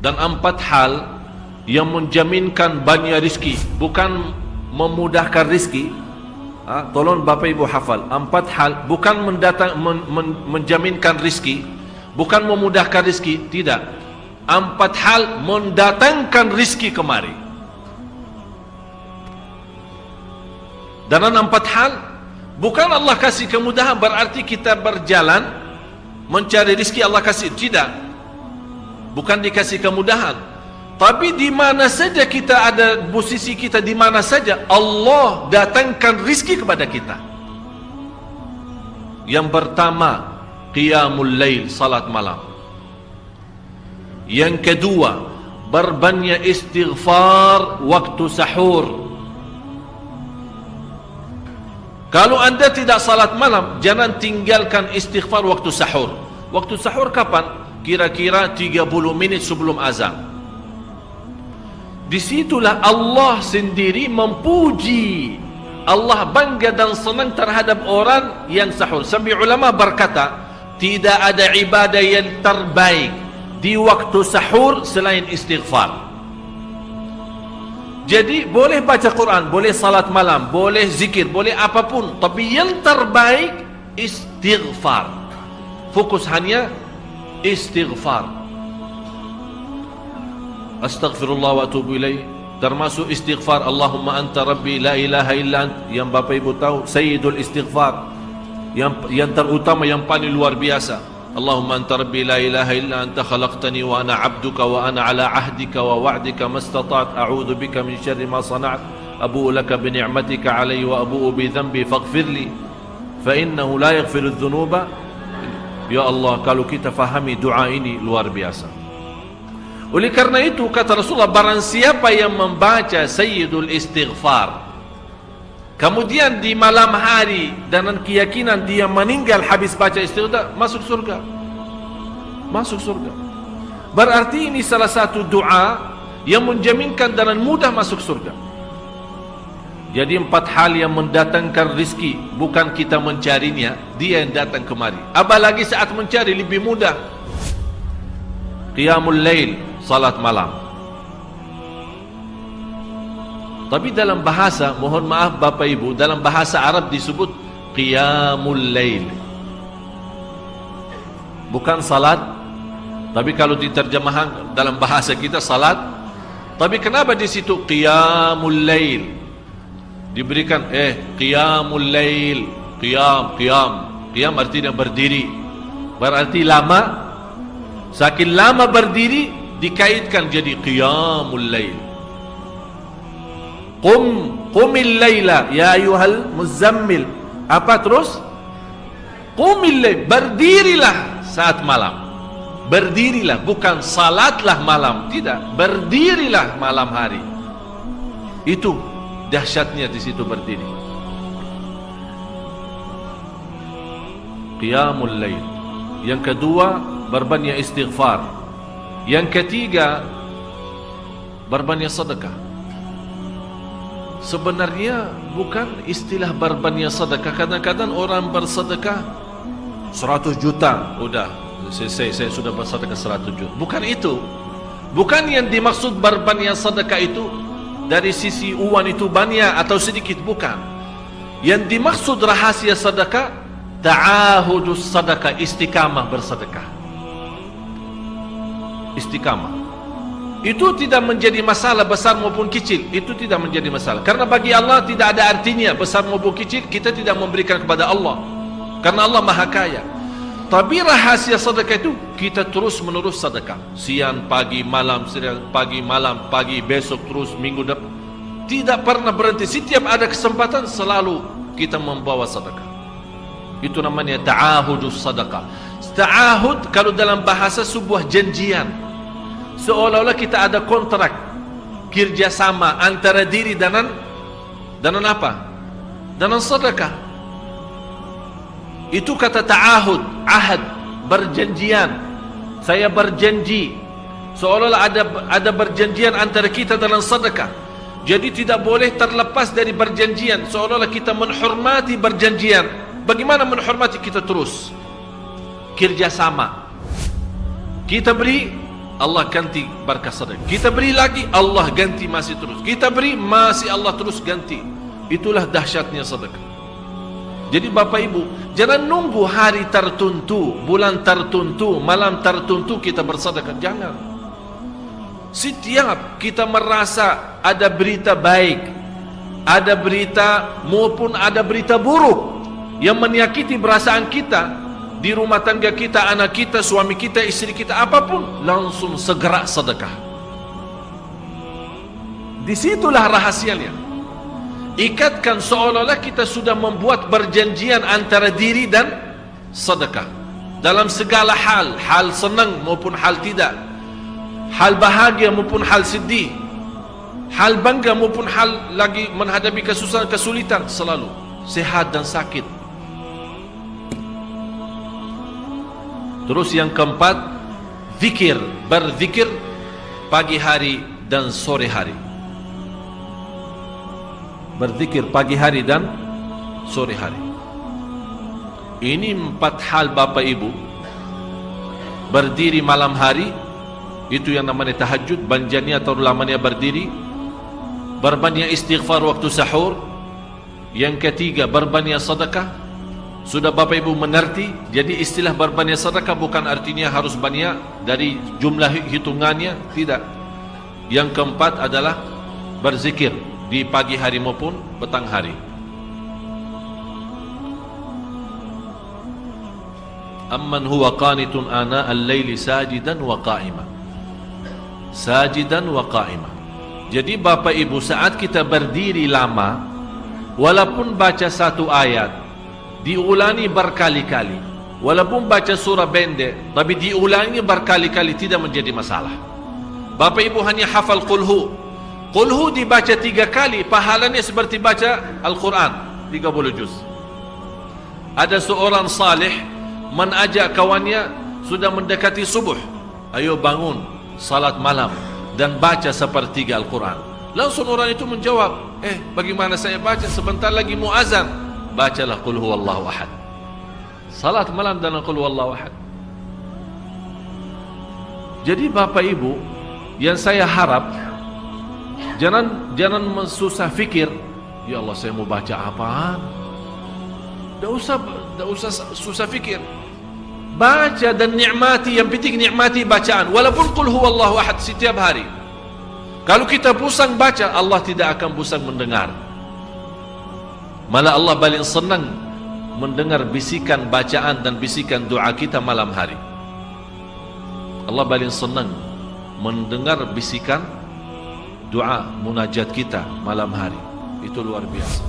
dan 4 hal yang menjaminkan banyak rizki, bukan memudahkan rizki. Tolong Bapak Ibu hafal, 4 hal bukan menjaminkan rizki, bukan memudahkan rizki, tidak. 4 hal mendatangkan rizki kemari. Dan 4 hal bukan Allah kasih kemudahan berarti kita berjalan mencari rizki Allah kasih, tidak. Bukan dikasih kemudahan, tapi di mana saja kita ada, posisi kita di mana saja, Allah datangkan rizki kepada kita. Yang pertama, qiyamul lail, salat malam. Yang kedua, berbanyak istighfar waktu sahur. Kalau anda tidak salat malam, jangan tinggalkan istighfar waktu sahur. Waktu sahur kapan? Kira-kira 30 minit sebelum azan. Disitulah Allah sendiri memuji, Allah bangga dan senang terhadap orang yang sahur. Sampai ulama berkata, tidak ada ibadah yang terbaik di waktu sahur selain istighfar. Jadi boleh baca Quran, boleh salat malam, boleh zikir, boleh apapun, tapi yang terbaik istighfar. Fokus hanya istighfar. Astaghfirullah wa atubu ilaih, termasuk istighfar Allahumma anta rabbi la ilaha illa ant, yang Bapak Ibu tahu sayyidul istighfar, yang terutama, yang paling luar biasa. Allahumma anta rabbi la ilaha illa anta khalaqtani wa ana abduka wa ana ala ahdika wa wa'dika mastata'at a'udhu bika min syarri ma sana'at abu'u laka bi ni'matika alayya wa abu'u bi dhanbi faghfirli fa innahu la yaghfiru dhunuba. Ya Allah, kalau kita fahami doa ini luar biasa. Oleh karena itu kata Rasulullah, barang siapa yang membaca sayyidul istighfar kemudian di malam hari dengan keyakinan dia meninggal habis baca istighfar, masuk surga. Masuk surga. Berarti ini salah satu doa yang menjaminkan dengan mudah masuk surga. Jadi 4 hal yang mendatangkan rizki, bukan kita mencarinya, dia yang datang kemari. Apalagi saat mencari lebih mudah. Qiyamul lail, salat malam. Tapi dalam bahasa, mohon maaf Bapak Ibu, dalam bahasa Arab disebut qiyamul lail, bukan salat. Tapi kalau diterjemahkan dalam bahasa kita salat. Tapi kenapa di situ qiyamul lail? Diberikan qiyamul lail, qiyam artinya berdiri. Berarti lama. Saking lama berdiri dikaitkan jadi qiyamul lail. Qumil layla ya ayyuhal muzammil. Apa terus? Qumil layl, berdirilah saat malam. Berdirilah, bukan salatlah malam, tidak. Berdirilah malam hari. Itu dahsyatnya di situ berdiri. Qiyamul layl. Yang kedua, berbanyak istighfar. Yang ketiga, berbanyak sedekah. Sebenarnya bukan istilah berbanyak sedekah. Kadang-kadang orang bersedekah 100 juta, udah saya sudah bersedekah 100 juta. Bukan itu. Bukan yang dimaksud berbanyak sedekah itu dari sisi uang itu banyak atau sedikit, bukan. Yang dimaksud rahasia sedekah, ta'ahudus sedekah, istiqamah bersedekah. Istiqamah itu tidak menjadi masalah besar maupun kecil. Itu tidak menjadi masalah, karena bagi Allah tidak ada artinya besar maupun kecil. Kita tidak memberikan kepada Allah karena Allah maha kaya. Tapi rahasia sedekah itu kita terus menerus sedekah, siang pagi malam, siang pagi malam, pagi besok terus, minggu depan, tidak pernah berhenti. Setiap ada kesempatan selalu kita membawa sedekah. Itu namanya ta'ahudus sedekah. Ta'ahud kalau dalam bahasa sebuah janjian, seolah-olah kita ada kontrak kerjasama antara diri dengan apa? Dengan sedekah. Itu kata ta'ahud, ahad, berjanjian. Saya berjanji, seolah-olah ada berjanjian antara kita dalam sedekah. Jadi tidak boleh terlepas dari berjanjian, seolah-olah kita menghormati berjanjian. Bagaimana menghormati? Kita terus kerjasama. Kita beri, Allah ganti berkah sedekah. Kita beri lagi, Allah ganti masih terus. Kita beri, masih Allah terus ganti. Itulah dahsyatnya sedekah. Jadi Bapak Ibu, jangan nunggu hari tertentu, bulan tertentu, malam tertentu kita bersedekah. Jangan. Setiap kita merasa ada berita baik, ada berita maupun ada berita buruk yang menyakiti perasaan kita, di rumah tangga kita, anak kita, suami kita, istri kita, apapun, langsung segera sedekah. Disitulah rahasianya. Ikatkan seolah-olah kita sudah membuat perjanjian antara diri dan sedekah. Dalam segala hal, hal senang maupun hal tidak, hal bahagia maupun hal sedih, hal bangga maupun hal lagi menghadapi kesusahan, kesulitan, selalu sehat dan sakit. Terus yang keempat, zikir, berzikir pagi hari dan sore hari. Berzikir pagi hari dan sore hari. Ini 4 hal Bapak Ibu. Berdiri malam hari, itu yang namanya tahajud, banjanya atau lamanya berdiri. Berbanyak istighfar waktu sahur. Yang ketiga, berbanyak sedekah. Sudah Bapak Ibu mengerti? Jadi istilah berbanyak sedekah bukan artinya harus banyak dari jumlah hitungannya, tidak. Yang keempat adalah berzikir di pagi hari maupun petang hari. Amman huwa qanitun ana al-laili sajidan wa qa'ima. Sajidan wa qa'ima. Jadi Bapak Ibu, saat kita berdiri lama, walaupun baca satu ayat, diulangi berkali-kali, walaupun baca surah pendek, tapi diulangi berkali-kali, tidak menjadi masalah. Bapak Ibu hanya hafal qulhu. Qulhu dibaca 3 kali, pahalanya seperti baca Al-Quran 30 juz. Ada seorang salih mengajak kawannya, sudah mendekati subuh, ayo bangun salat malam dan baca sepertiga Al-Quran. Langsung orang itu menjawab, bagaimana saya baca, sebentar lagi mau azan. Bacalah qul huwallahu ahad. Salat malam dan qul huwallahu ahad. Jadi Bapak Ibu, yang saya harap, jangan susah fikir, ya Allah saya mau baca apaan. Tidak usah susah fikir. Baca dan nikmati, yang penting nikmati bacaan. Walaupun qul huwallahu ahad setiap hari. Kalau kita pusing baca, Allah tidak akan pusing mendengar. Malah Allah paling senang mendengar bisikan bacaan dan bisikan doa kita malam hari. Allah paling senang mendengar bisikan doa munajat kita malam hari. Itu luar biasa.